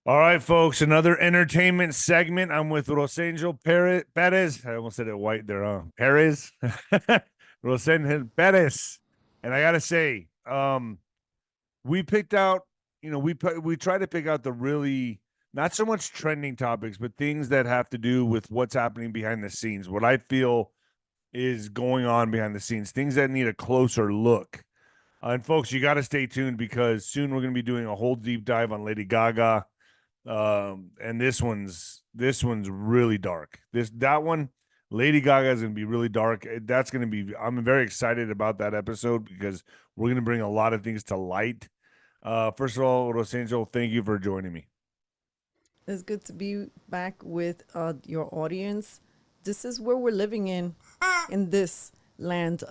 All right, folks, another entertainment segment. I'm with 𝗀𝗶𝗹. I almost said it white there, Perez. Rosendo Perez. And I gotta say, we picked out, we try to pick out the really not so much trending topics, but things that have to do with what's happening behind the scenes, what I feel is going on behind the scenes, things that need a closer look. And folks, you got to stay tuned because soon we're going to be doing a whole deep dive on Lady Gaga. And this one's really dark. That one, Lady Gaga is gonna be really dark. That's gonna be. I'm very excited about that episode because we're gonna bring a lot of things to light. First of all, Rosangel, thank you for joining me. It's good to be back with your audience. This is where we're living in this land.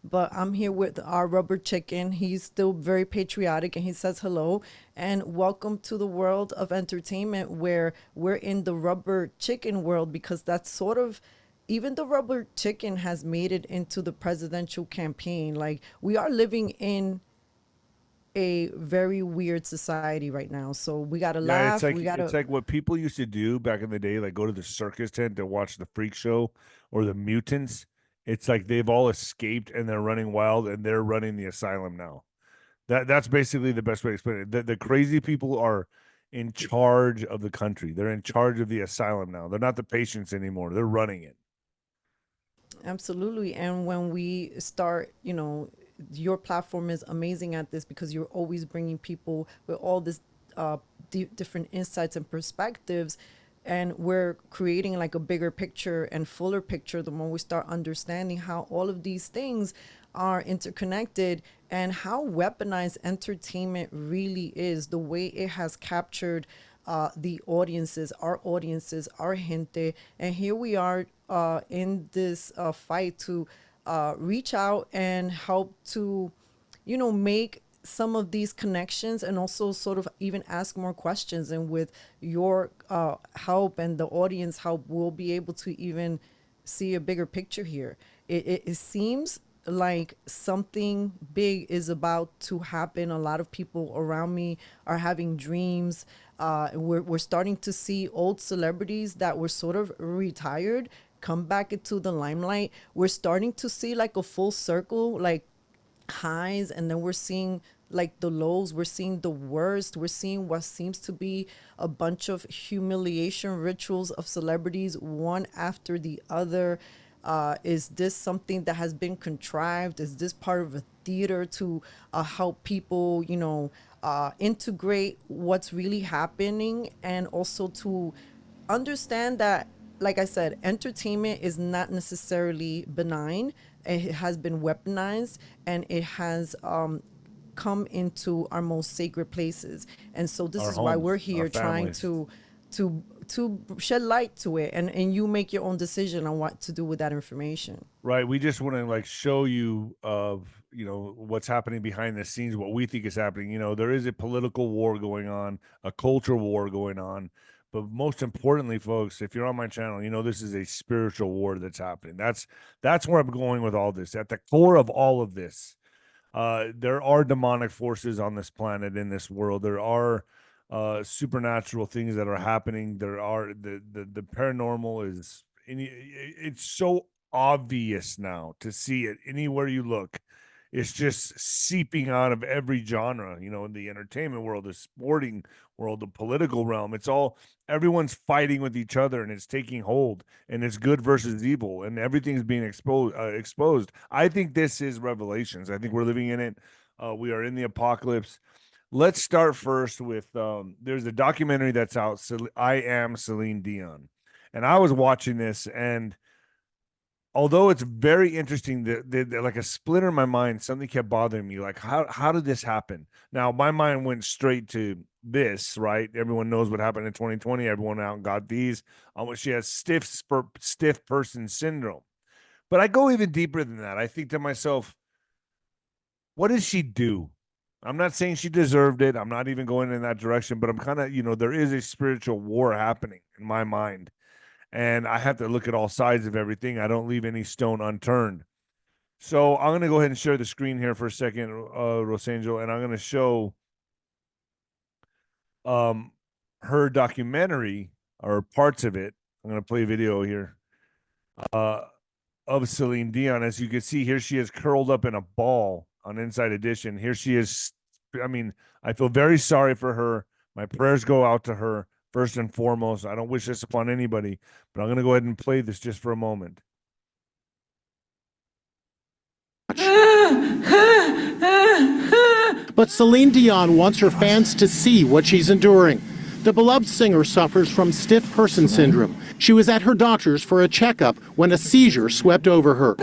But I'm here with our rubber chicken. He's still very patriotic and he says hello. And welcome to the world of entertainment where we're in the rubber chicken world because that's sort of even the rubber chicken has made it into the presidential campaign. Like we are living in a very weird society right now. So we gotta Yeah, it's laugh. like We it's gotta like what people used to do back in the day, like go to the circus tent to watch the freak show or the mutants. It's like they've all escaped and they're running wild and they're running the asylum now. That's basically the best way to explain it. The crazy people are in charge of the country. They're in charge of the asylum now. They're not the patients anymore. They're running it. absolutely. And when we start, your platform is amazing at this because you're always bringing people with all this different insights and perspectives. And we're creating like a bigger picture and fuller picture the more we start understanding how all of these things are interconnected and how weaponized entertainment really is, the way it has captured the audiences, our gente. And here we are in this fight to reach out and help to, make some of these connections and also sort of even ask more questions. And with your help and the audience help, we'll be able to even see a bigger picture here. It seems like something big is about to happen. A lot of people around me are having dreams. We're starting to see old celebrities that were sort of retired come back into the limelight. We're starting to see like a full circle, like highs, and then we're seeing like the lows. We're seeing the worst. We're seeing what seems to be a bunch of humiliation rituals of celebrities one after the other. Is this something that has been contrived? Is this part of a theater to help people, integrate what's really happening and also to understand that, like I said, entertainment is not necessarily benign. It has been weaponized and it has come into our most sacred places. And so this Our is why we're homes, our here trying families. to shed light to it, and you make your own decision on what to do with that information. Right. We just want to like show you of, what's happening behind the scenes, what we think is happening. There is a political war going on, a culture war going on. But most importantly, folks, if you're on my channel, this is a spiritual war that's happening. That's where I'm going with all this. At the core of all of this, there are demonic forces on this planet, in this world. There are supernatural things that are happening. There are the paranormal is it's so obvious now to see it anywhere you look. It's just seeping out of every genre, in the entertainment world, the sporting world, the political realm. It's all everyone's fighting with each other and it's taking hold and it's good versus evil and everything's being exposed. I think this is Revelations. I think we're living in it. We are in the apocalypse. Let's start first with there's a documentary that's out. I am Celine Dion, and I was watching this, and although it's very interesting, like a splinter in my mind, something kept bothering me. Like, how did this happen? Now, my mind went straight to this, right? Everyone knows what happened in 2020. Everyone out got these. She has stiff person syndrome. But I go even deeper than that. I think to myself, what did she do? I'm not saying she deserved it. I'm not even going in that direction, but I'm kind of, there is a spiritual war happening in my mind. And I have to look at all sides of everything. I don't leave any stone unturned. So I'm going to go ahead and share the screen here for a second, Rosangel, and I'm going to show um her documentary, or parts of it. I'm going to play a video here of Celine Dion. As you can see, here she is curled up in a ball on Inside Edition. Here she is. I mean, I feel very sorry for her. My prayers go out to her first and foremost. I don't wish this upon anybody, but I'm going to go ahead and play this just for a moment. But Celine Dion wants her fans to see what she's enduring. The beloved singer suffers from stiff person syndrome. She was at her doctor's for a checkup when a seizure swept over her.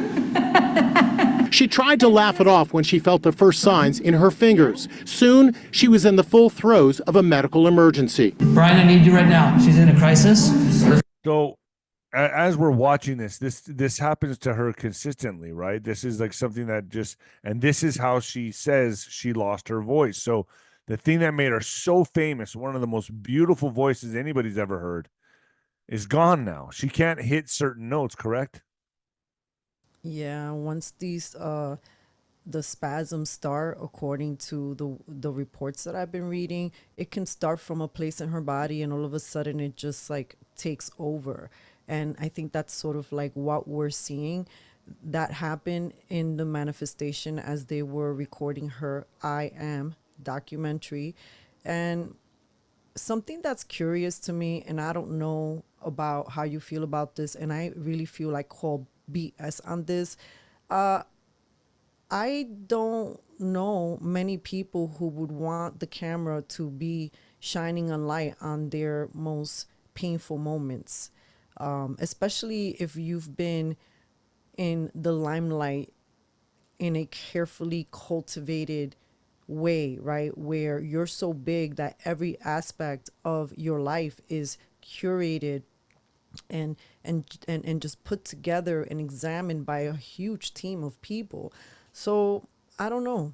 She tried to laugh it off when she felt the first signs in her fingers. Soon, she was in the full throes of a medical emergency. Brian, I need you right now. She's in a crisis. So, as we're watching this happens to her consistently, right? This is like something that just, and this is how she says she lost her voice. So the thing that made her so famous, one of the most beautiful voices anybody's ever heard, is gone now. She can't hit certain notes, correct? Yeah, once these the spasms start, according to the reports that I've been reading, it can start from a place in her body and all of a sudden it just like takes over. And I think that's sort of like what we're seeing that happen in the manifestation as they were recording her I Am documentary. And something that's curious to me, and I don't know about how you feel about this, and I really feel like call BS on this. I don't know many people who would want the camera to be shining a light on their most painful moments, especially if you've been in the limelight in a carefully cultivated way, right? Where you're so big that every aspect of your life is curated and just put together and examined by a huge team of people. So I don't know.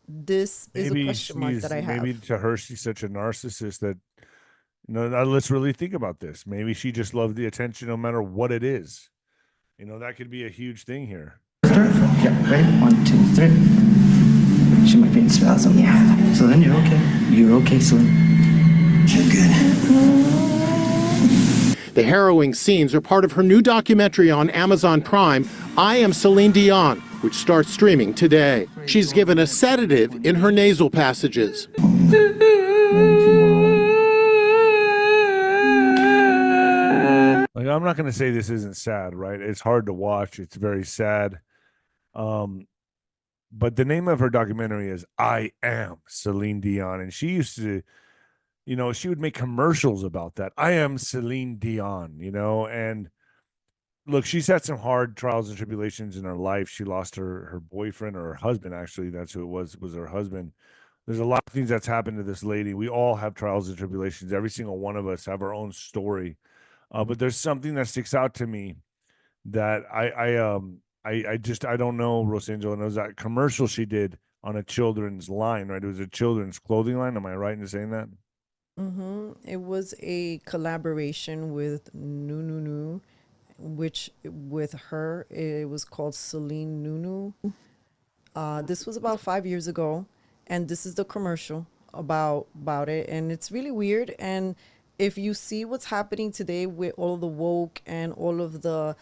This is a question mark that I have. Maybe to her, she's such a narcissist that, you know, let's really think about this. Maybe she just loves the attention no matter what it is. You know, that could be a huge thing here. Yeah, ready? 1, 2, 3. She might be in spasm. Yeah. So then you're okay. You're okay, Celine. You're good. The harrowing scenes are part of her new documentary on Amazon Prime, I Am Celine Dion, which starts streaming today. She's given a sedative in her nasal passages. Like, I'm not going to say this isn't sad, right? It's hard to watch. It's very sad. But the name of her documentary is I Am Celine Dion. And she used to, you know, she would make commercials about that. I am Celine Dion, you know, and look, she's had some hard trials and tribulations in her life. She lost her boyfriend, or her husband, actually. That's who it was her husband. There's a lot of things that's happened to this lady. We all have trials and tribulations. Every single one of us have our own story. But there's something that sticks out to me that I don't know, Rosangel, knows that commercial she did on a children's line, right? It was a children's clothing line. Am I right in saying that? Mm-hmm. It was a collaboration with Nunu, which with her, it was called Celine Nunu. This was about 5 years ago, and this is the commercial about it, and it's really weird. And if you see what's happening today with all the woke and all of the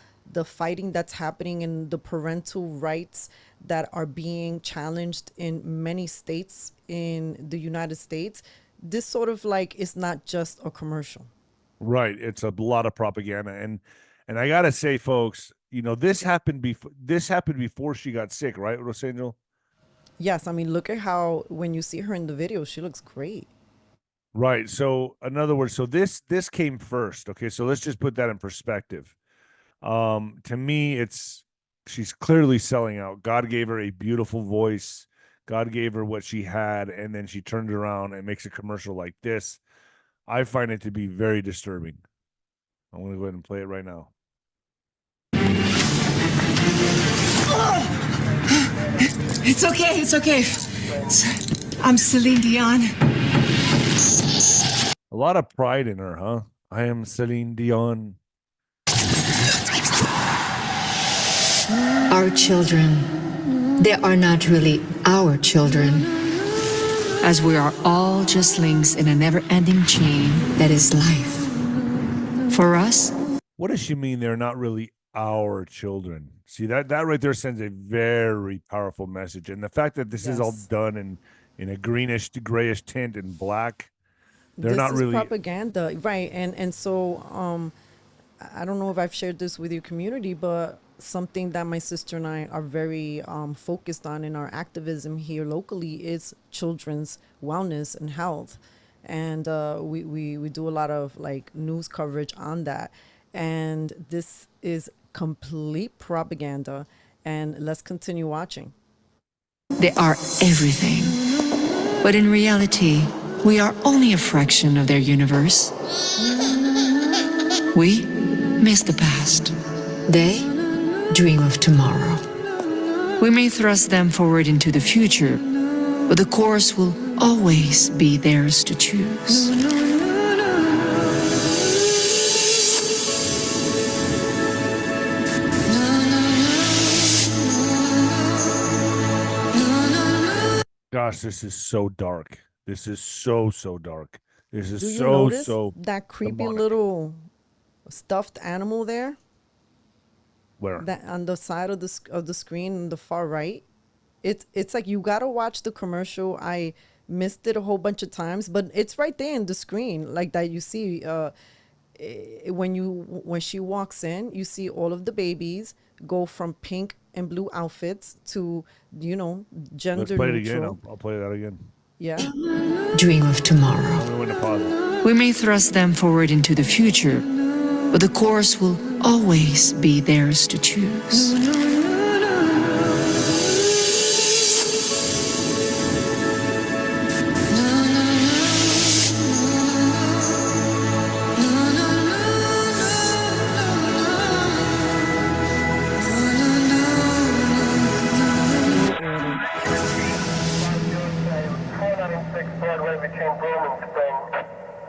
fighting that's happening and the parental rights that are being challenged in many states in the United States, this sort of like is not just a commercial. Right. It's a lot of propaganda. And I gotta say, folks, you know, this happened before she got sick, right, Rosangel? Yes, I mean, look at how when you see her in the video, she looks great. Right. So in other words, so this came first. Okay, so let's just put that in perspective. To me, she's clearly selling out. God gave her a beautiful voice. God gave her what she had, and then she turned around and makes a commercial like this. I find it to be very disturbing. I'm going to go ahead and play it right now. It's okay, it's okay. I'm Celine Dion. A lot of pride in her, huh? I am Celine Dion. Our children, they are not really our children. as we are all just links in a never-ending chain that is life. For us, What does she mean they're not really our children? See, that right there sends a very powerful message. And the fact that this is all Yes. done in a greenish to grayish tint and black, they're This not is really propaganda, right? And so I don't know if I've shared this with your community, but something that my sister and I are very focused on in our activism here locally is children's wellness and health. And we do a lot of like news coverage on that. And this is complete propaganda. And let's continue watching. they are everything. But in reality, we are only a fraction of their universe. We miss the past. They dream of tomorrow. We may thrust them forward into the future, but the course will always be theirs to choose. Gosh, this is so dark. This is so dark. This is Do you so notice so that creepy demonic. little stuffed animal there? Where? That on the side of the screen on the far right. It's like you gotta watch the commercial. I missed it a whole bunch of times, but it's right there in the screen, like that you see. When she walks in, you see all of the babies go from pink and blue outfits to gender Let's play it again. neutral. I'll play that again. Yeah. Dream of tomorrow. I'm going to pause it. We may thrust them forward into the future, but the course will always be theirs to choose.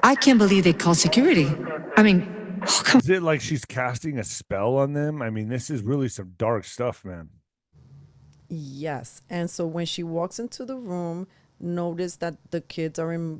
I can't believe they called security. I mean, oh, come Is it like she's casting a spell on them? I mean, this is really some dark stuff, man. Yes. And so when she walks into the room, notice that the kids are in,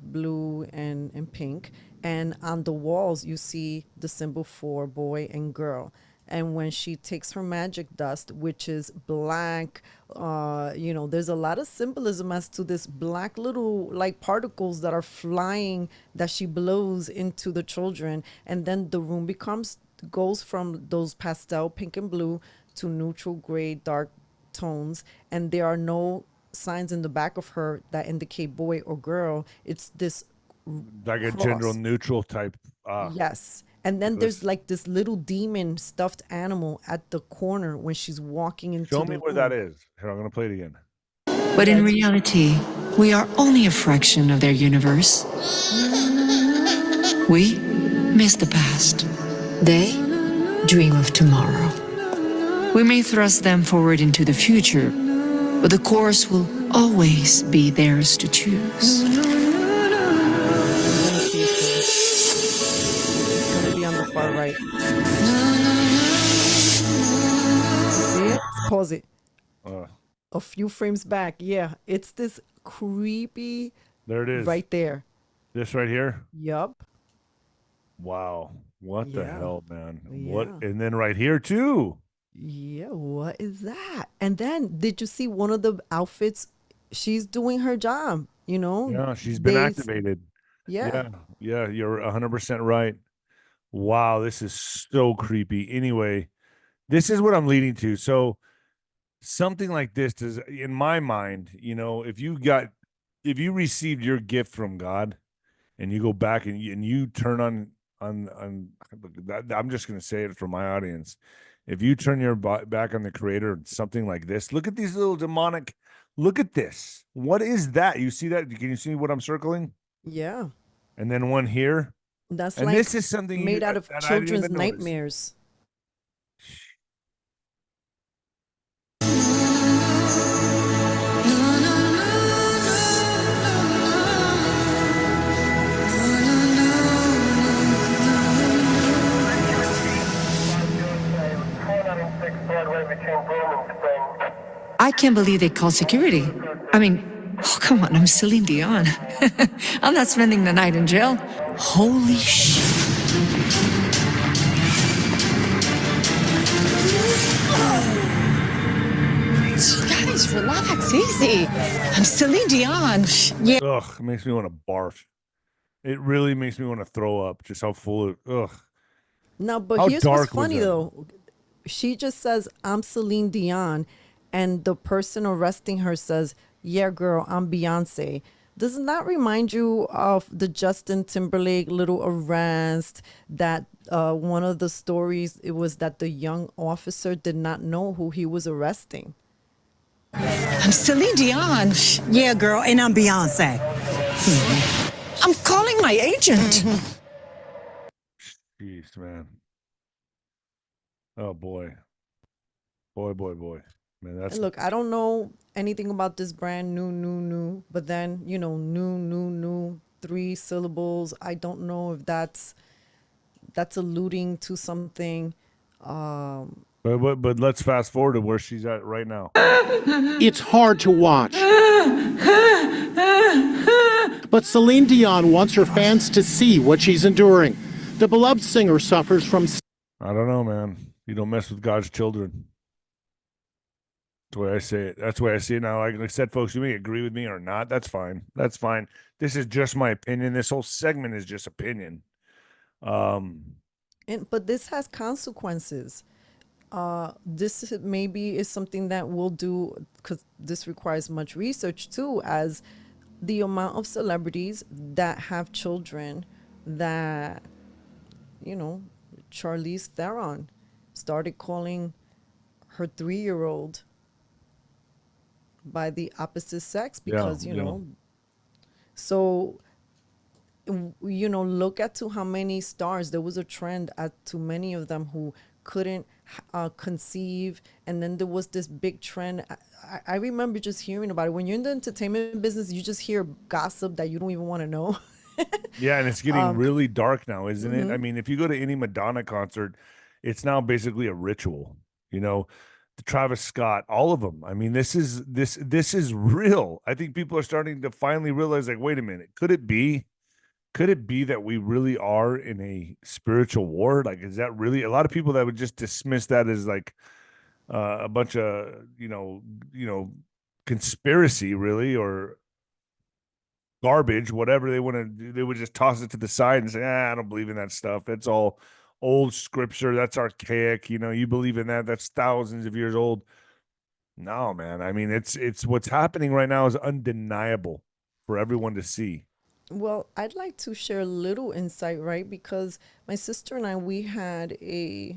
blue and pink. And on the walls, you see the symbol for boy and girl. And when she takes her magic dust, which is black, there's a lot of symbolism as to this black little like particles that are flying that she blows into the children. And then the room goes from those pastel pink and blue to neutral gray, dark tones. And there are no signs in the back of her that indicate boy or girl. It's this Like a cross. gender neutral type. Yes. And then there's like this little demon stuffed animal at the corner when she's walking into Show the me where room. that is. Here, I'm going to play it again. But in reality, we are only a fraction of their universe. We miss the past. They dream of tomorrow. We may thrust them forward into the future, but the course will always be theirs to choose. I'm gonna see if it's gonna be on the far right. See it? Pause it. Uh, A few frames back. Yeah, it's this creepy there it is. right there. This right here. Yup. Wow. What the Yeah. hell, man? What? Yeah. And then right here too. Yeah, what is that? And then did you see one of the outfits? She's doing her job, Yeah, she's been They- activated. Yeah. Yeah, you're 100% right. Wow, this is so creepy. Anyway, this is what I'm leading to. So something like this does, in my mind, if you received your gift from God and you go back and you turn on that, I'm just going to say it for my audience. If you turn your back on the creator, something like this, look at these little demonic, look at this. What is that? You see that? Can you see what I'm circling? Yeah. And then one here. That's And like this is something made out of that I didn't children's even notice. nightmares. I can't believe they called security. I mean, Oh, come on, I'm Celine Dion. I'm not spending the night in jail. Holy shit. Guys, relax, easy. I'm Celine Dion. Yeah. Ugh, it makes me want to barf. It really makes me want to throw up. Just how full of ugh. No, but How here's what's dark was funny that? though. She just says, I'm Celine Dion. And the person arresting her says, yeah, girl, I'm Beyonce. Doesn't that remind you of the Justin Timberlake little arrest that one of the stories, it was that the young officer did not know who he was arresting. I'm Celine Dion. Yeah, girl, and I'm Beyonce. I'm calling my agent. Jeez, man. Oh boy. Boy. Man, that's And look, I don't know anything about this brand, new, but then, you know, new, 3 syllables. I don't know if that's alluding to something. but let's fast forward to where she's at right now. It's hard to watch. But Celine Dion wants her fans to see what she's enduring. The beloved singer suffers from... I don't know, man. You don't mess with God's children. That's the way I say it. That's the way I see it now. Like I said, folks, you may agree with me or not. That's fine. That's fine. This is just my opinion. This whole segment is just opinion. But this has consequences. This maybe is something that we'll do, because this requires much research too, as the amount of celebrities that have children that, you know, Charlize Theron started calling her 3-year-old by the opposite sex because, you know, so, you know, look at to how many stars. There was a trend at to many of them who couldn't conceive, and then there was this big trend. I remember just hearing about it. When you're in the entertainment business, you just hear gossip that you don't even want to know. Yeah, and it's getting really dark now, isn't it? I mean, if you go to any Madonna concert, it's now basically a ritual. You know, the Travis Scott, all of them. I mean, this is real. I think people are starting to finally realize, like, wait a minute, could it be that we really are in a spiritual war? Like, is that really a lot of people that would just dismiss that as like a bunch of, you know, conspiracy really, or garbage, whatever they want to do, they would just toss it to the side and say, I don't believe in that stuff. It's all old scripture. That's archaic. You know, you believe in that. That's thousands of years old. No, man. I mean, it's what's happening right now is undeniable for everyone to see. Well, I'd like to share a little insight, right? Because my sister and I, we had a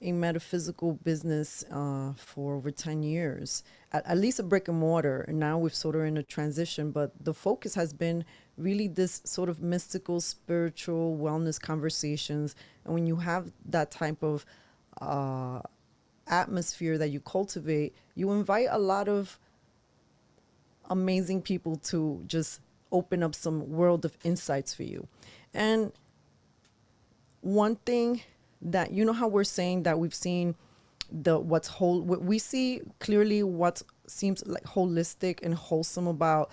metaphysical business for over 10 years, at least a brick and mortar. And now we've sort of in a transition, but the focus has been really this sort of mystical, spiritual wellness conversations. And when you have that type of atmosphere that you cultivate, you invite a lot of amazing people to just open up some world of insights for you. And one thing that, you know how we're saying that we've seen we see clearly what seems like holistic and wholesome about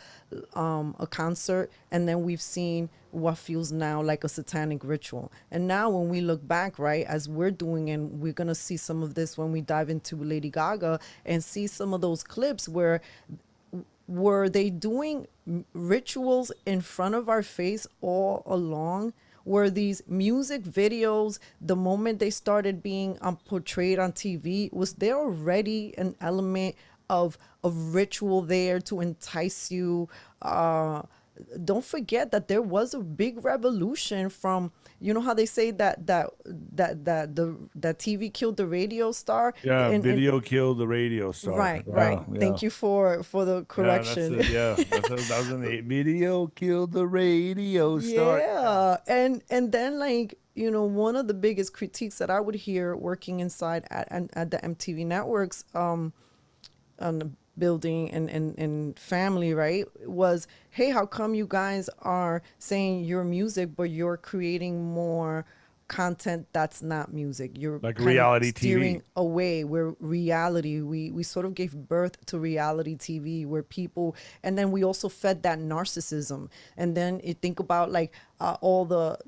a concert, and then we've seen what feels now like a satanic ritual. And now when we look back, right, as we're doing, and we're gonna see some of this when we dive into Lady Gaga and see some of those clips where were they doing rituals in front of our face all along? Were these music videos, the moment they started being portrayed on TV, was there already an element of ritual there to entice you? Don't forget that there was a big revolution from, you know how they say that TV killed the radio star. Yeah, video killed the radio star. Right. Yeah. Thank you for the correction. That was in the video killed the radio star. Yeah, and then, like, you know, one of the biggest critiques that I would hear working inside at the MTV networks on the building and family, right, was, hey, how come you guys are saying your music but you're creating more content that's not music. You're Like kind of reality steering TV. away where reality, we sort of gave birth to reality TV where people, and then we also fed that narcissism. And then you think about like all the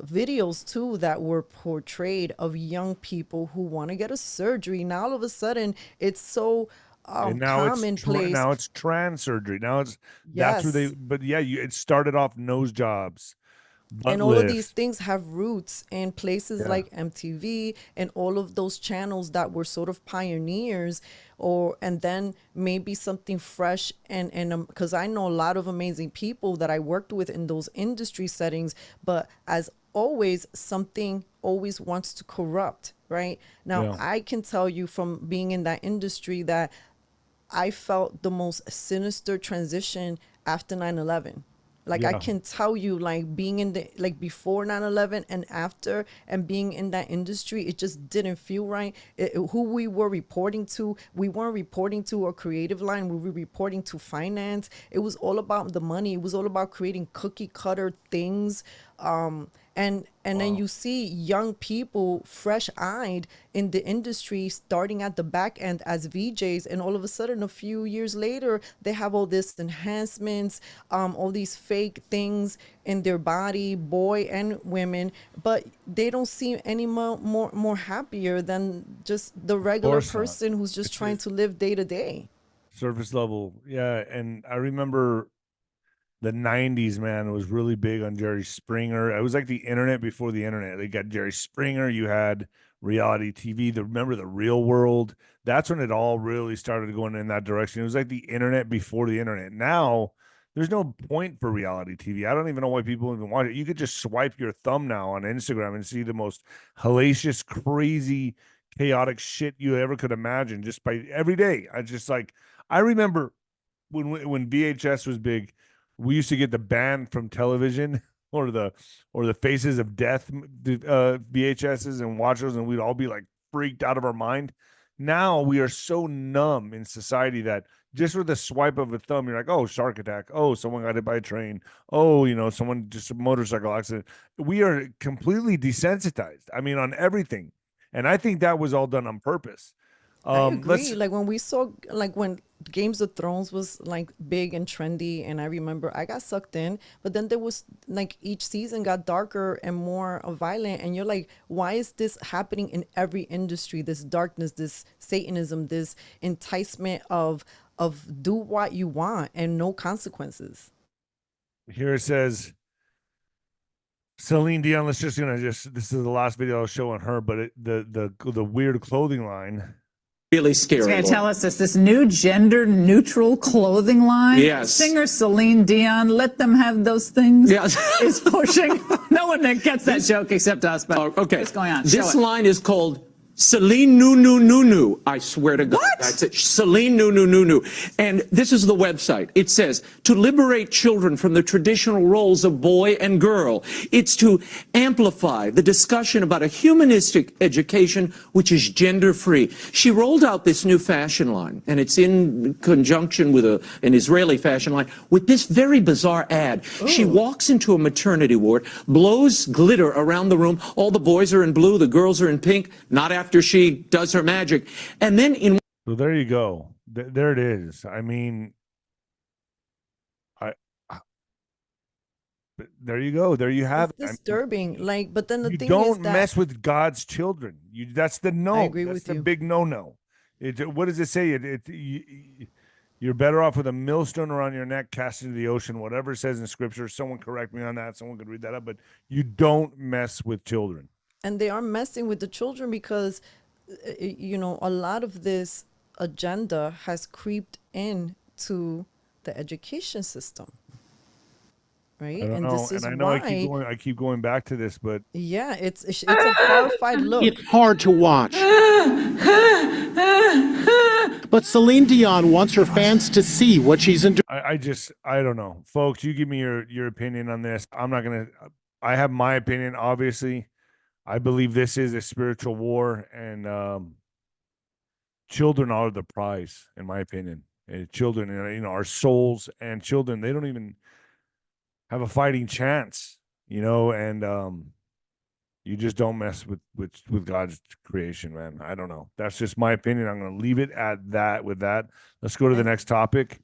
videos too that were portrayed of young people who want to get a surgery. Now all of a sudden it's so And commonplace. now it's trans surgery. Now that's where Yes. but yeah, it started off nose jobs, butt And all of these lift. things have roots in places Yeah. like MTV and all of those channels that were sort of pioneers, or and then maybe something fresh. And because I know a lot of amazing people that I worked with in those industry settings, but as always, something always wants to corrupt, right? Now, Yeah. I can tell you from being in that industry that I felt the most sinister transition after 9/11. Like I Yeah. can tell you, like being in the, like before 9/11 and after, and being in that industry, it just didn't feel right. Who we were reporting to, we weren't reporting to a creative line. We were reporting to finance. It was all about the money. It was all about creating cookie cutter things. And then you see young people fresh eyed in the industry starting at the back end as VJs, and all of a sudden a few years later they have all this enhancements, all these fake things in their body, boy and women, but they don't seem any more happier than just the regular course not. person who's just It's trying to live day to day. surface level. Yeah. And I remember the 90s, man, was really big on Jerry Springer. It was like the internet before the internet. They got Jerry Springer. You had reality TV. Remember the Real World? That's when it all really started going in that direction. It was like the internet before the internet. Now, there's no point for reality TV. I don't even know why people even watch it. You could just swipe your thumb now on Instagram and see the most hellacious, crazy, chaotic shit you ever could imagine just by every day. I just like, I remember when VHS was big, we used to get the banned from television or the Faces of Death VHSs and watch those, and we'd all be like freaked out of our mind. Now we are so numb in society that just with a swipe of a thumb, you're like, oh, shark attack. Oh, someone got hit by a train. Oh, someone just a motorcycle accident. We are completely desensitized. I mean, on everything. And I think that was all done on purpose. I agree. Let's Like when we saw, like when Games of Thrones was like big and trendy, and I remember I got sucked in, but then there was like each season got darker and more violent, and you're like, why is this happening in every industry? This darkness, this Satanism, this enticement of do what you want and no consequences. Here it says Celine Dion. This is the last video I'll show on her, but the weird clothing line. Really scary. Going to tell us this new gender neutral clothing line. Yes. Singer Celine Dion, let them have those things. Yes. Is pushing. No one gets that joke except us. But Okay. what's going on? This Show it. line is called Celine Nu. I swear to God. What? That's it. Celine Nu. And this is the website. It says, to liberate children from the traditional roles of boy and girl. It's to amplify the discussion about a humanistic education which is gender-free. She rolled out this new fashion line, and it's in conjunction with an Israeli fashion line, with this very bizarre ad. She walks into a maternity ward, blows glitter around the room. All the boys are in blue, the girls are in pink, not after she does her magic. And then So there you go. There it is. I mean, there you go. There you have It's it. disturbing. Like, but then the You thing is don't that mess with God's children. That's the no. I agree That's with the you. big no. What does it say? You're better off with a millstone around your neck, cast into the ocean. Whatever it says in Scripture. Someone correct me on that. Someone could read that up. But you don't mess with children. And they are messing with the children because a lot of this agenda has creeped into the education system, right? I don't And know. this is And I know why I keep going back to this, but yeah, it's a horrified look. It's hard to watch. But Celine Dion wants her fans to see what she's enduring. I don't know, folks. You give me your opinion on this. I'm not gonna. I have my opinion, obviously. I believe this is a spiritual war, and children are the prize, in my opinion. Children, our souls and children, they don't even have a fighting chance, and You just don't mess with God's creation, man. I don't know. That's just my opinion. I'm going to leave it at that with that. Let's go to the next topic.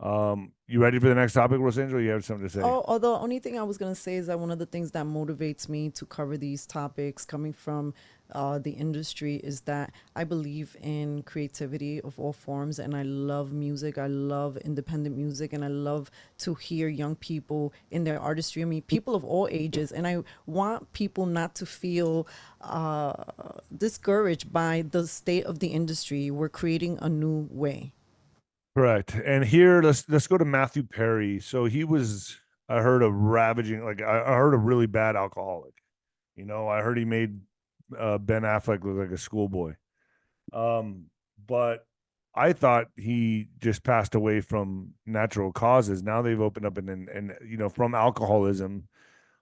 You ready for the next topic, Rosangel? You have something to say? Oh, although only thing I was gonna say is that one of the things that motivates me to cover these topics coming from the industry is that I believe in creativity of all forms, and I love music. I love independent music, and I love to hear young people in their artistry. I mean, people of all ages, and I want people not to feel discouraged by the state of the industry. We're creating a new way. Correct. And here, let's go to Matthew Perry. So he was, I heard, a ravaging, like I heard, a really bad alcoholic. You know, I heard he made Ben Affleck look like a schoolboy. But I thought he just passed away from natural causes. Now they've opened up and you know, from alcoholism.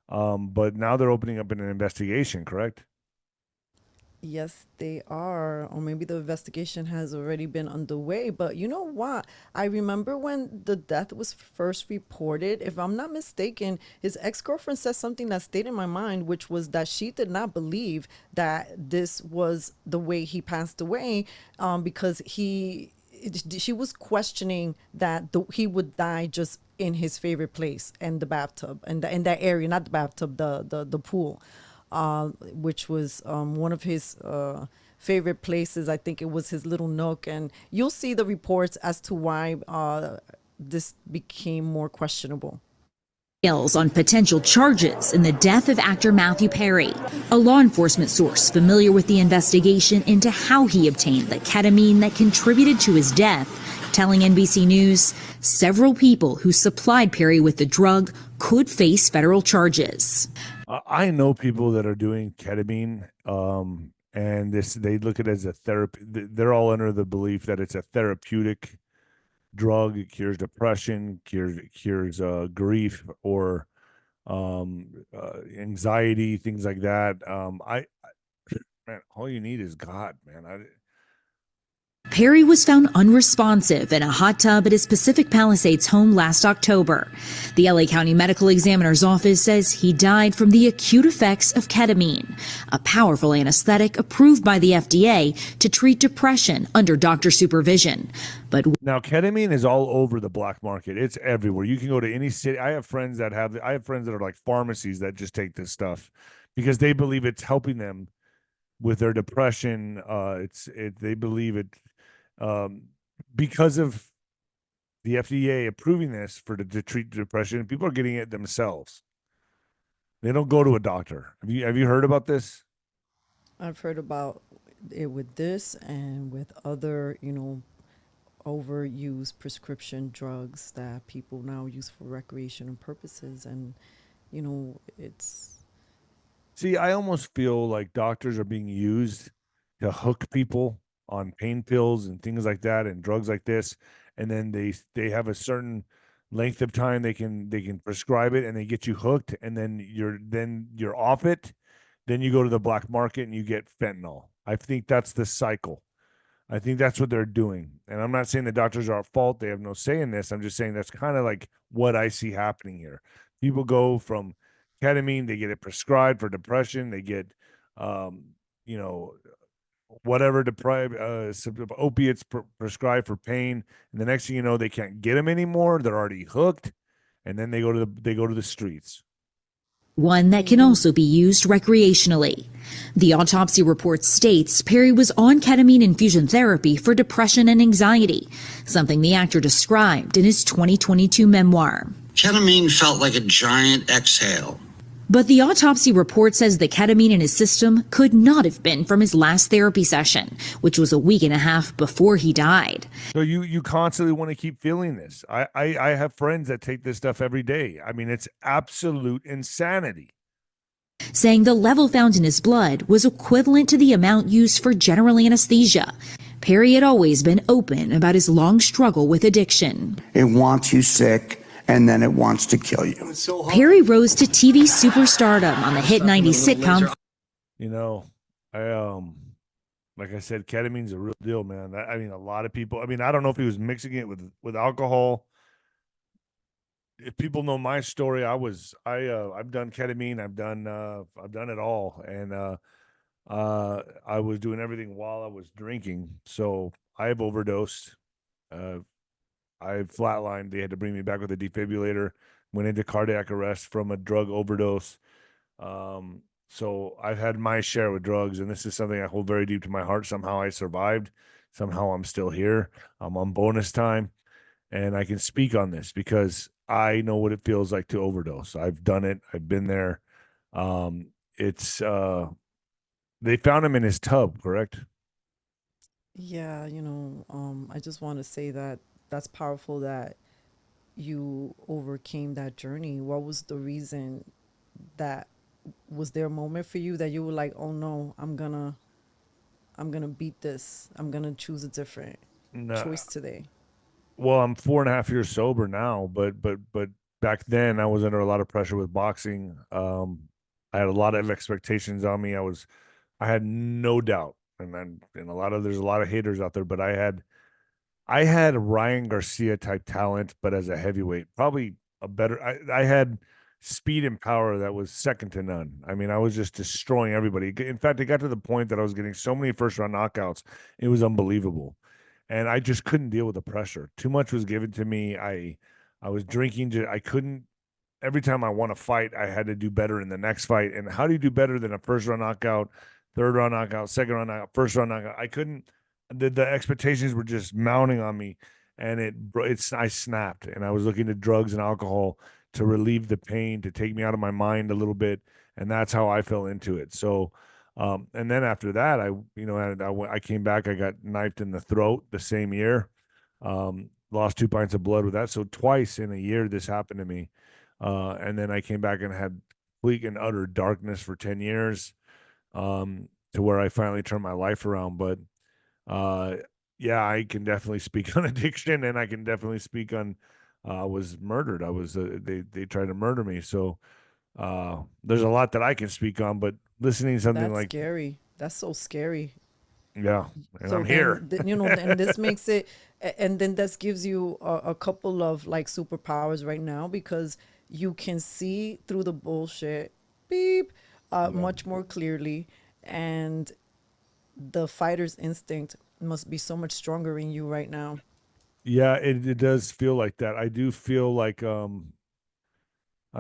But now they're opening up an investigation, correct? Yes, they are. Or maybe the investigation has already been underway. But you know what? I remember when the death was first reported, if I'm not mistaken, his ex-girlfriend said something that stayed in my mind, which was that she did not believe that this was the way he passed away, because she was questioning that he would die just in his favorite place, in the bathtub, and in that area, not the bathtub, the pool. Which was one of his favorite places. I think it was his little nook. And you'll see the reports as to why this became more questionable. On potential charges in the death of actor Matthew Perry, a law enforcement source familiar with the investigation into how he obtained the ketamine that contributed to his death, telling NBC News several people who supplied Perry with the drug could face federal charges. I know people that are doing ketamine, and they look at it as a therapy. They're all under the belief that it's a therapeutic drug. It cures depression, cures grief, or anxiety, things like that. Man, all you need is God, man. Perry was found unresponsive in a hot tub at his Pacific Palisades home last October. The LA County Medical Examiner's Office says he died from the acute effects of ketamine, a powerful anesthetic approved by the FDA to treat depression under doctor supervision. But now ketamine is all over the black market. It's everywhere. You can go to any city. I have friends that are like pharmacies that just take this stuff because they believe it's helping them with their depression. They believe it. Because of the FDA approving this to treat depression, people are getting it themselves. They don't go to a doctor. Have you heard about this? I've heard about it with this and with other, overused prescription drugs that people now use for recreational purposes. And, it's... See, I almost feel like doctors are being used to hook people on pain pills and things like that and drugs like this, and then they have a certain length of time they can prescribe it, and they get you hooked, and then you're off it. Then you go to the black market and you get fentanyl. I think that's the cycle. I think that's what they're doing. And I'm not saying the doctors are at fault. They have no say in this. I'm just saying that's kind of like what I see happening here. People go from ketamine, they get it prescribed for depression, they get whatever opiates prescribed for pain, and the next thing you know, they can't get them anymore. They're already hooked, and then they go to the streets. One that can also be used recreationally. The autopsy report states Perry was on ketamine infusion therapy for depression and anxiety, something the actor described in his 2022 memoir. Ketamine felt like a giant exhale. But the autopsy report says the ketamine in his system could not have been from his last therapy session, which was a week and a half before he died. So you constantly want to keep feeling this. I have friends that take this stuff every day. I mean, it's absolute insanity. Saying the level found in his blood was equivalent to the amount used for general anesthesia. Perry had always been open about his long struggle with addiction. It wants you sick, and then it wants to kill you. Perry rose to TV superstardom on the hit 90s sitcom. Like I said, ketamine's a real deal, man. I mean, a lot of people, I don't know if he was mixing it with alcohol. if people know my story, I've done ketamine, I've done it all, and I was doing everything while I was drinking. So I've overdosed. Uh, I flatlined. They had to bring me back with a defibrillator. Went into cardiac arrest from a drug overdose. So I've had my share with drugs, and this is something I hold very deep to my heart. Somehow I survived. Somehow I'm still here. I'm on bonus time, and I can speak on this because I know what it feels like to overdose. I've done it. I've been there. It's they found him in his tub, correct? Yeah, I just want to say that that's powerful that you overcame that journey. What was the reason that was there a moment for you that you were like, oh no, I'm gonna beat this. I'm gonna choose a different No. choice today. Well, I'm 4.5 years sober now, but back then I was under a lot of pressure with boxing. I had a lot of expectations on me. I had no doubt, and there's a lot of haters out there, but I had Ryan Garcia type talent, but as a heavyweight, probably a better. I had speed and power that was second to none. I mean, I was just destroying everybody. In fact, it got to the point that I was getting so many first round knockouts, it was unbelievable, and I just couldn't deal with the pressure. Too much was given to me. I was drinking. I couldn't. Every time I want to fight, I had to do better in the next fight. And how do you do better than a first round knockout, third round knockout, second round knockout, first round knockout? I couldn't. The expectations were just mounting on me, and I snapped, and I was looking to drugs and alcohol to relieve the pain, to take me out of my mind a little bit, and that's how I fell into it. So, and then after that, I came back. I got knifed in the throat the same year. Lost 2 pints of blood with that. So twice in a year this happened to me. And then I came back and had complete and utter darkness for 10 years, to where I finally turned my life around. But yeah, I can definitely speak on addiction, and I can definitely speak on I was murdered. They tried to murder me. So there's a lot that I can speak on, but listening to something That's like scary. That's so scary. yeah, and So I'm here. then, and this makes it, and then this gives you a couple of like superpowers right now because you can see through the bullshit, beep, much more clearly, and the fighter's instinct must be so much stronger in you right now. Yeah, it does feel like that. I do feel like I'm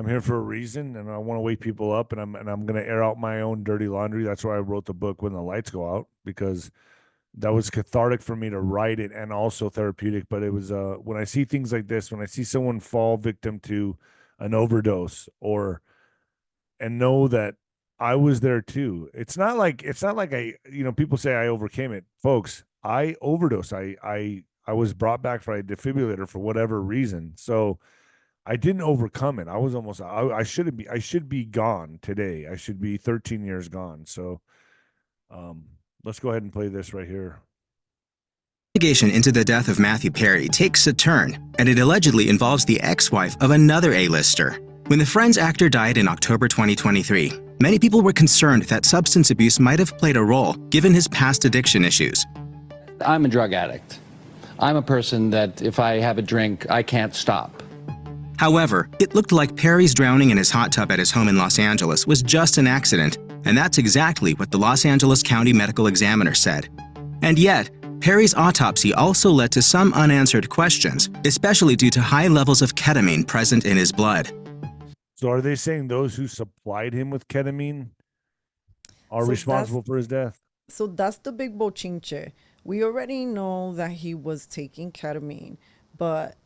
here for a reason, and I want to wake people up, and I'm going to air out my own dirty laundry. That's why I wrote the book When the Lights Go Out, because that was cathartic for me to write it and also therapeutic. But it was when I see things like this, when I see someone fall victim to an overdose, and know that I was there too. It's not like people say I overcame it, folks. I overdosed. I was brought back for a defibrillator for whatever reason. So I didn't overcome it. I was almost. I should be gone today. I should be 13 years gone. So, let's go ahead and play this right here. Investigation into the death of Matthew Perry takes a turn, and it allegedly involves the ex-wife of another A-lister. When the Friends actor died in October 2023, many people were concerned that substance abuse might have played a role given his past addiction issues. I'm a drug addict. I'm a person that if I have a drink, I can't stop. However, it looked like Perry's drowning in his hot tub at his home in Los Angeles was just an accident, and that's exactly what the Los Angeles County Medical Examiner said. And yet, Perry's autopsy also led to some unanswered questions, especially due to high levels of ketamine present in his blood. So are they saying those who supplied him with ketamine are responsible for his death? So that's the big bochinche. We already know that he was taking ketamine, but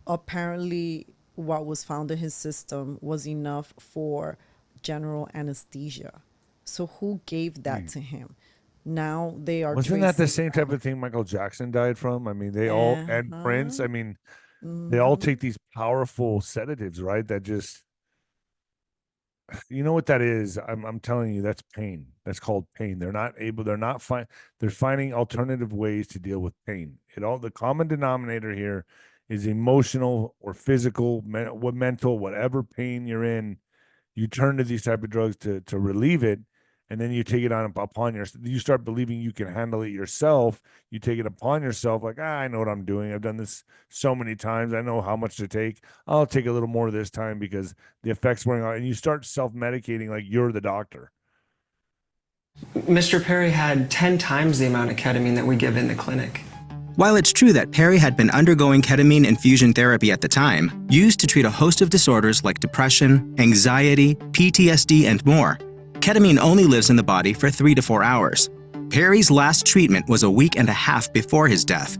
apparently what was found in his system was enough for general anesthesia. So who gave that to him? Now they are Wasn't that the same type of thing Michael Jackson died from? I mean, they all, and Prince, I mean, they all take these powerful sedatives, right? That just, you know what that is? I'm telling you, that's pain. That's called pain. They're finding alternative ways to deal with pain. The common denominator here is emotional or physical, mental, whatever pain you're in, you turn to these type of drugs to relieve it. and then you take it on upon yourself. You start believing you can handle it yourself. You take it upon yourself, like, I know what I'm doing. I've done this so many times. I know how much to take. I'll take a little more this time because the effects wearing out. And you start self-medicating like you're the doctor. Mr. Perry had 10 times the amount of ketamine that we give in the clinic. While it's true that Perry had been undergoing ketamine infusion therapy at the time, used to treat a host of disorders like depression, anxiety, PTSD, and more, ketamine only lives in the body for 3 to 4 hours. Perry's last treatment was a week and a half before his death.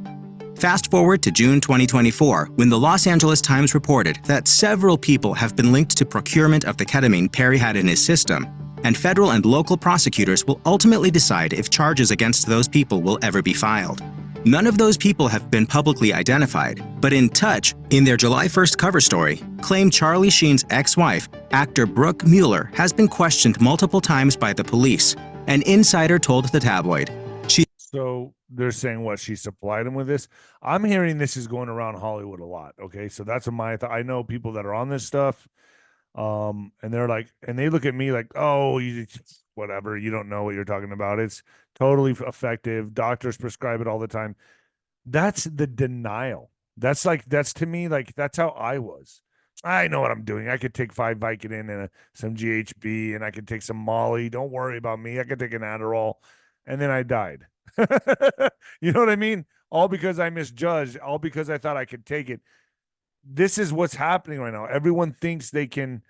Fast forward to June 2024, when the Los Angeles Times reported that several people have been linked to procurement of the ketamine Perry had in his system, and federal and local prosecutors will ultimately decide if charges against those people will ever be filed. None of those people have been publicly identified, but 𝗀𝗏𝗏, in their July 1st cover story, claim Charlie Sheen's ex-wife, actor Brooke Mueller, has been questioned multiple times by the police. An insider told the tabloid. So they're saying what, she supplied him with this? I'm hearing this is going around Hollywood a lot. Okay, so that's what my I know people that are on this stuff, and they're like, and they look at me like, oh, you whatever, you don't know what you're talking about. It's totally effective. Doctors prescribe it all the time. That's the denial. That's to me, like, that's how I was. I know what I'm doing. I could take 5 Vicodin and some GHB, and I could take some Molly. Don't worry about me. I could take an Adderall. And then I died. You know what I mean? All because I misjudged, all because I thought I could take it. This is what's happening right now. Everyone thinks they can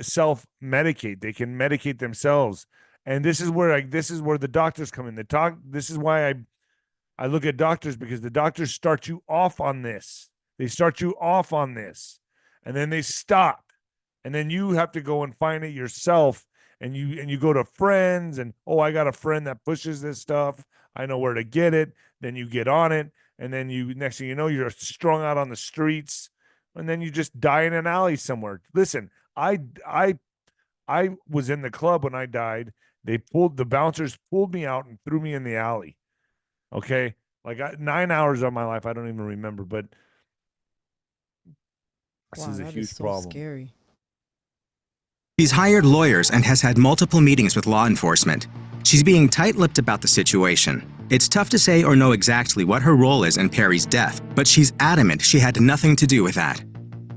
self-medicate. They can medicate themselves. And this is where the doctors come in. This is why I look at doctors, because the doctors start you off on this. They start you off on this, and then they stop. And then you have to go and find it yourself. And you go to friends, and, oh, I got a friend that pushes this stuff. I know where to get it. Then you get on it. And then next thing you know, you're strung out on the streets, and then you just die in an alley somewhere. Listen, I was in the club when I died. The bouncers pulled me out and threw me in the alley. Okay. Like 9 hours of my life. I don't even remember, but this is a huge problem. Scary. She's hired lawyers and has had multiple meetings with law enforcement. She's being tight-lipped about the situation. It's tough to say or know exactly what her role is in Perry's death, but she's adamant she had nothing to do with that.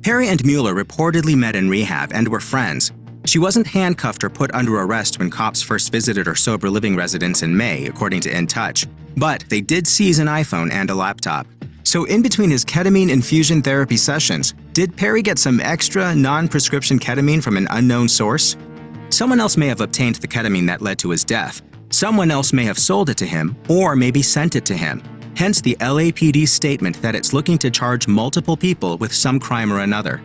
Perry and Mueller reportedly met in rehab and were friends. She wasn't handcuffed or put under arrest when cops first visited her sober living residence in May, according to 𝗀𝗏𝗏, but they did seize an iPhone and a laptop. So in between his ketamine infusion therapy sessions, did Perry get some extra non-prescription ketamine from an unknown source? Someone else may have obtained the ketamine that led to his death. Someone else may have sold it to him, or maybe sent it to him. Hence the LAPD's statement that it's looking to charge multiple people with some crime or another.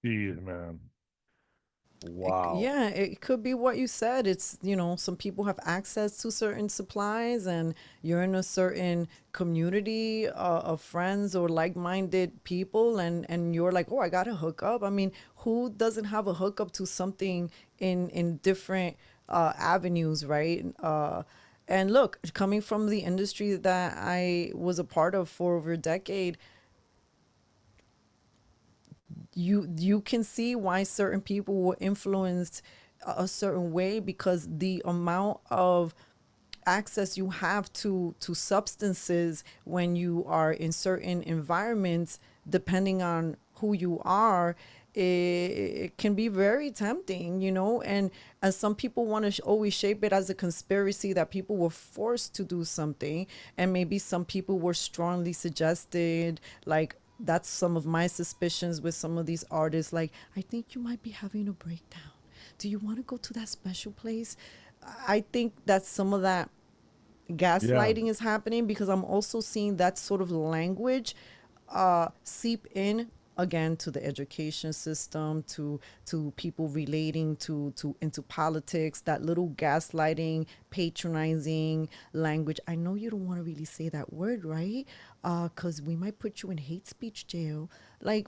Jeez, man. Wow. Yeah, it could be what you said. It's, some people have access to certain supplies, and you're in a certain community of friends or like-minded people, and you're like, oh, I got to hook up. I mean, who doesn't have a hookup to something in different avenues, right? And look, coming from the industry that I was a part of for over a decade, you can see why certain people were influenced a certain way, because the amount of access you have to substances when you are in certain environments, depending on who you are, it can be very tempting, and as some people want to always shape it as a conspiracy that people were forced to do something, and maybe some people were strongly suggested, like, that's some of my suspicions with some of these artists. Like, I think you might be having a breakdown. Do you want to go to that special place? I think that some of that gaslighting is happening, because I'm also seeing that sort of language seep in again to the education system, to people relating to into politics, that little gaslighting, patronizing language. I know you don't want to really say that word, right? Because we might put you in hate speech jail. Like,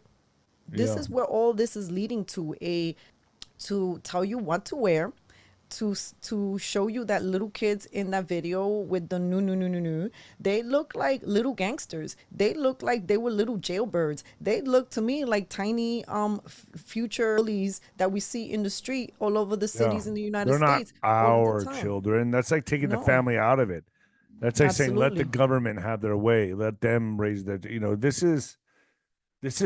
this is where all this is leading to tell you what to wear, to show you that little kids in that video with the no, they look like little gangsters. They look like they were little jailbirds. They look to me like tiny future bullies that we see in the street all over the cities in the United States. They're not our children. That's like taking the family out of it. That's like saying let the government have their way. Let them raise their. This is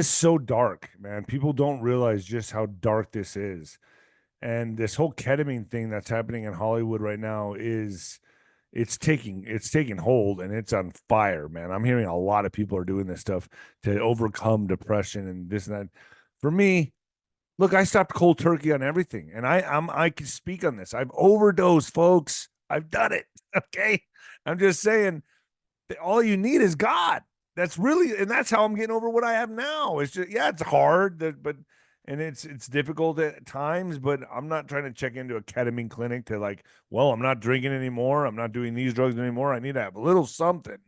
so dark, man. People don't realize just how dark this is. And this whole ketamine thing that's happening in Hollywood right now it's taking hold, and it's on fire, man. I'm hearing a lot of people are doing this stuff to overcome depression and this and that. For me, look, I stopped cold turkey on everything, and I can speak on this. I've overdosed, folks. I've done it. Okay, I'm just saying that all you need is God. That's really, and that's how I'm getting over what I have now. It's just, it's hard, but. And it's difficult at times, but I'm not trying to check into a ketamine clinic to like, well, I'm not drinking anymore. I'm not doing these drugs anymore. I need to have a little something.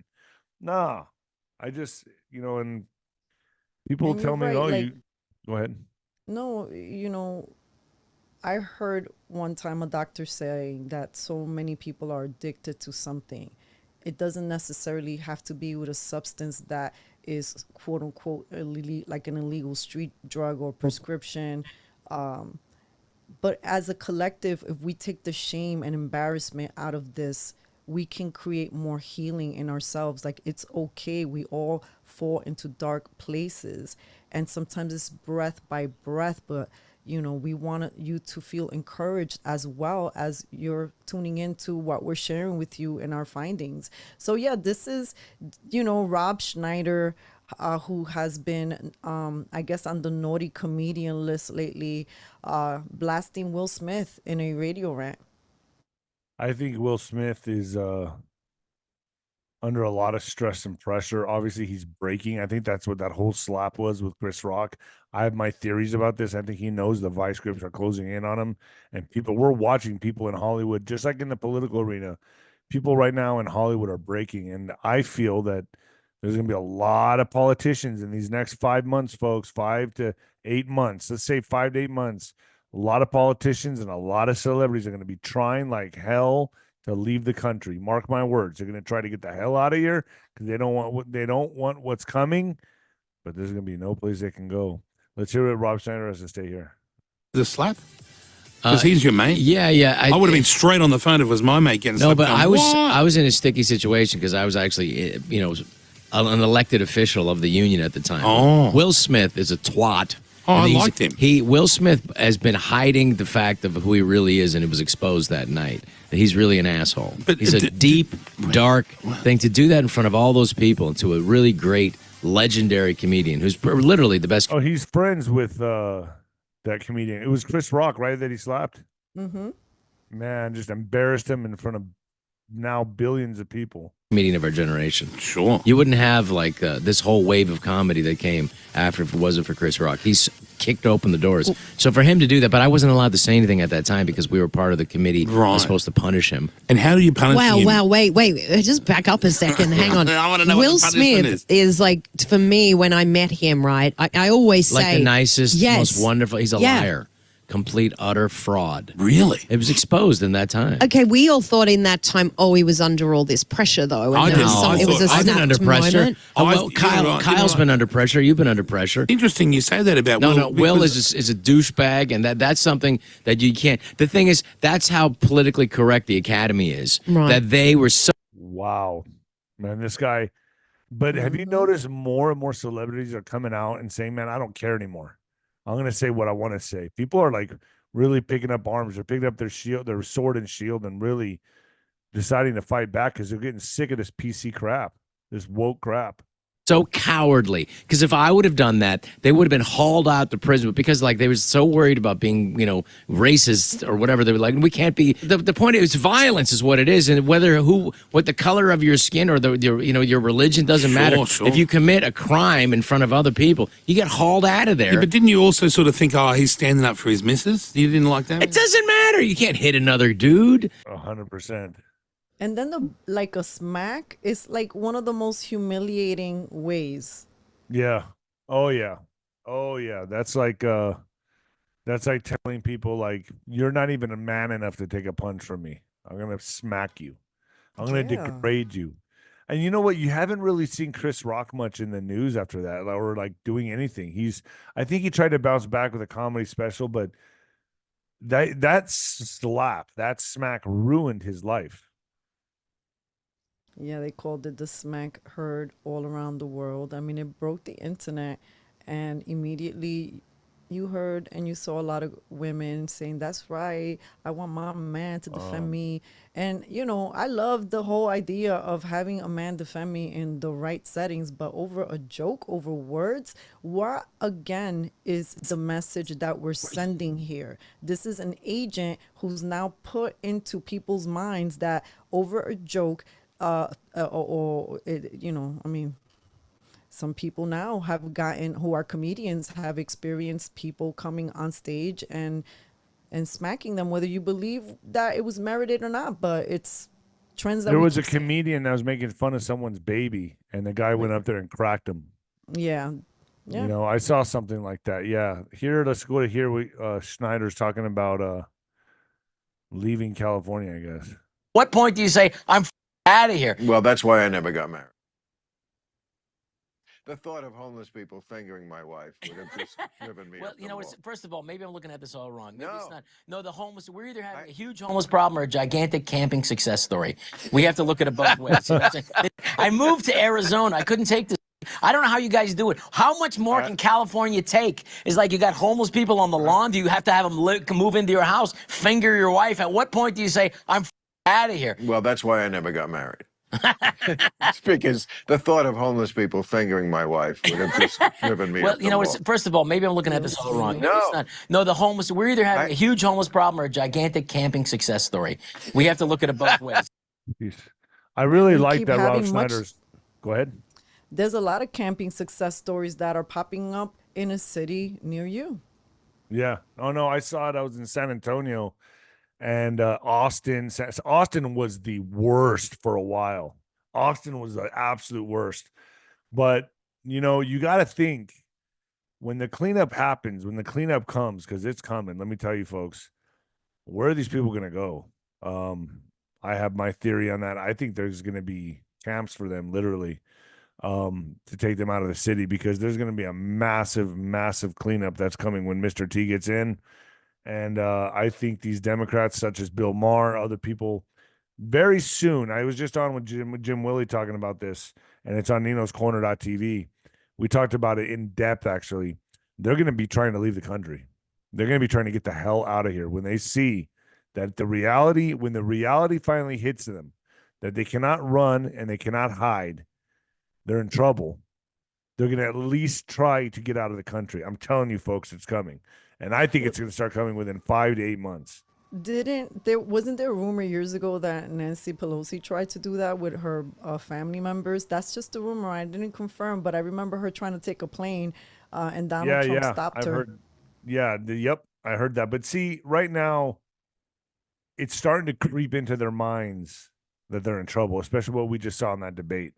Nah, I just, and people tell me, you go ahead. No, I heard one time a doctor saying that so many people are addicted to something. It doesn't necessarily have to be with a substance that is quote unquote like an illegal street drug or prescription. But as a collective, if we take the shame and embarrassment out of this, we can create more healing in ourselves. Like, it's okay. We all fall into dark places, and sometimes it's breath by breath, but we want you to feel encouraged as well as you're tuning into what we're sharing with you in our findings. So this is, Rob Schneider, who has been, I guess, on the naughty comedian list lately, blasting Will Smith in a radio rant. I think Will Smith is under a lot of stress and pressure. Obviously, he's breaking. I think that's what that whole slap was with Chris Rock. I have my theories about this. I think he knows the vice grips are closing in on him, and we're watching people in Hollywood, just like in the political arena. People right now in Hollywood are breaking, and I feel that there's going to be a lot of politicians in these next 5 months, folks, 5 to 8 months. Let's say 5 to 8 months. A lot of politicians and a lot of celebrities are going to be trying like hell to leave the country. Mark my words. They're going to try to get the hell out of here because they don't want what's coming, but there's going to be no place they can go. Let's hear what Rob Schneider has to say here. The slap? Because he's your mate. Yeah. I would have been straight on the phone if it was my mate getting slapped. No, but I was in a sticky situation because I was actually, an elected official of the union at the time. Oh. Will Smith is a twat. Oh, I liked him. Will Smith has been hiding the fact of who he really is, and it was exposed that night. That he's really an asshole. But he's a deep, dark thing. To do that in front of all those people, and to a really great, legendary comedian who's literally the best. Oh, he's friends with that comedian. It was Chris Rock, right, that he slapped? Mm-hmm. Man, just embarrassed him in front of now billions of people. Comedian of our generation. Sure. You wouldn't have like this whole wave of comedy that came after if it wasn't for Chris Rock. He's kicked open the doors. So for him to do that, but I wasn't allowed to say anything at that time because we were part of the committee that was supposed to punish him. And how do you punish him? Wow, wait. Just back up a second. Hang on. I want to know Will what the punishment Smith is like, for me, when I met him, right, I always say... Like the nicest, yes, most wonderful, he's a liar. Complete, utter fraud. Really? It was exposed in that time. Okay, we all thought in that time, he was under all this pressure, though. And it was a I've been under pressure. moment. Kyle's been under pressure. You've been under pressure. Interesting you say that about Will. No, Will is a douchebag, and that's something that you can't. The thing is, that's how politically correct the Academy is. Right. That they were so. Wow, man, this guy. But have you noticed more and more celebrities are coming out and saying, man, I don't care anymore. I'm going to say what I want to say. People are like really picking up arms. They're picking up their sword and shield, and really deciding to fight back because they're getting sick of this PC crap, this woke crap. So cowardly. Because if I would have done that, they would have been hauled out to prison. Because like they were so worried about being, racist or whatever. They were like, we can't be. The point is, violence is what it is, and what the color of your skin or your religion doesn't matter. Sure. If you commit a crime in front of other people, you get hauled out of there. Yeah, but didn't you also sort of think, he's standing up for his missus? You didn't like that? It doesn't matter. You can't hit another dude. 100%. And then a smack is like one of the most humiliating ways. Yeah. Oh yeah. That's like That's like telling people, like, you're not even a man enough to take a punch from me. I'm going to smack you. I'm going to Yeah. degrade you. And you know what? You haven't really seen Chris Rock much in the news after that, or like doing anything. I think he tried to bounce back with a comedy special, but that slap, that smack ruined his life. Yeah, they called it the smack heard all around the world. I mean, it broke the internet, and immediately you heard and you saw a lot of women saying, "That's right, I want my man to defend me." And, you know, I love the whole idea of having a man defend me in the right settings, but over a joke, over words, what again is the message that we're sending here? This is an agent who's now put into people's minds that over a joke, you know, I mean, some people now who are comedians, have experienced people coming on stage and smacking them, whether you believe that it was merited or not. But it's trends that There we was a keep seeing. comedian that was making fun of someone's baby, and the guy went up there and cracked him. Yeah. Yeah. You know, I saw something like that. Yeah. Let's go to here. Schneider's talking about leaving California, I guess. What point do you say, I'm out of here? Well, that's why I never got married. The thought of homeless people fingering my wife would have just driven me. Well, up you the know, wall. first of all, maybe I'm looking at this all wrong. Maybe No. it's not. No, the homeless, we're either having a huge homeless problem or a gigantic camping success story. We have to look at it both ways. You know what I'm saying? I moved to Arizona. I couldn't take this. I don't know how you guys do it. How much more can California take? It's like you got homeless people on the lawn. Do you have to have them move into your house, finger your wife? At what point do you say, I'm out of here? Well, that's why I never got married. It's because the thought of homeless people fingering my wife would have just driven me. Well, up you know, the wall. first of all, maybe I'm looking at this all wrong. Maybe No. it's not. No, the homeless, we're either having a huge homeless problem or a gigantic camping success story. We have to look at it both ways. I really We like keep that Rob having much- Schneider's. Go ahead. There's a lot of camping success stories that are popping up in a city near you. Yeah. Oh no, I saw it. I was in San Antonio, and Austin. Austin was the worst for a while. Austin was the absolute worst. But you know, you got to think when the cleanup happens, when the cleanup comes, because it's coming. Let me tell you, folks, where are these people going to go? I have my theory on that. I think there's going to be camps for them, literally, to take them out of the city, because there's going to be a massive, massive cleanup that's coming when Mr. T gets in. And I think these Democrats, such as Bill Maher, other people, very soon. I was just on with Jim Willie talking about this, and it's on Nino's Corner.tv. We talked about it in depth, actually. They're going to be trying to leave the country. They're going to be trying to get the hell out of here when they see that when the reality finally hits them, that they cannot run and they cannot hide. They're in trouble. They're going to at least try to get out of the country. I'm telling you, folks, it's coming. And I think it's going to start coming within 5 to 8 months. Wasn't there a rumor years ago that Nancy Pelosi tried to do that with her family members? That's just a rumor. I didn't confirm, but I remember her trying to take a plane, and Donald Trump stopped her. I heard that. But see, right now, it's starting to creep into their minds that they're in trouble, especially what we just saw in that debate.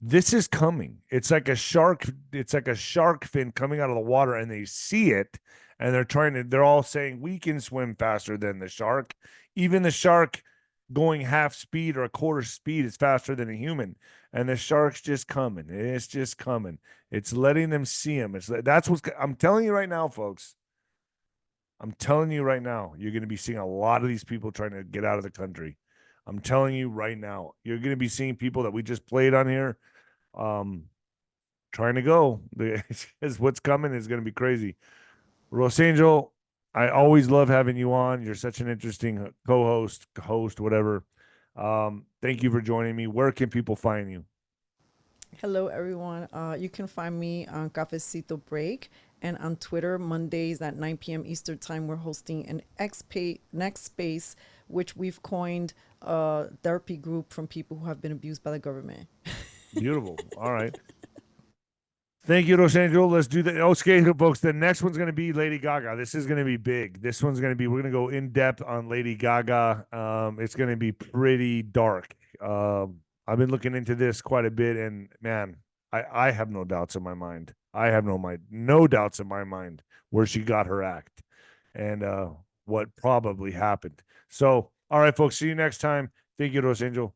This is coming. It's like a shark. It's like a shark fin coming out of the water, and they see it, and they're all saying, we can swim faster than the shark. Even the shark going half speed or a quarter speed is faster than a human. And the shark's just coming. It's just coming. It's letting them see him. That's what's, I'm telling you right now, folks. I'm telling you right now, you're going to be seeing a lot of these people trying to get out of the country. I'm telling you right now, you're going to be seeing people that we just played on here trying to go. What's coming is going to be crazy. Rosangel, I always love having you on. You're such an interesting co-host, host, whatever. Thank you for joining me. Where can people find you? Hello, everyone. You can find me on Cafecito Break and on Twitter Mondays at 9 p.m. Eastern Time. We're hosting an next space, which we've coined a therapy group from people who have been abused by the government. Beautiful. All right. Thank you, Rosangel. Let's do that. Okay, folks, the next one's going to be Lady Gaga. This is going to be big. This one's going to be, we're going to go in depth on Lady Gaga. It's going to be pretty dark. I've been looking into this quite a bit, and man, I have no doubts in my mind. I have no doubts in my mind where she got her act and what probably happened. So, all right, folks, see you next time. Thank you, Rose Angel.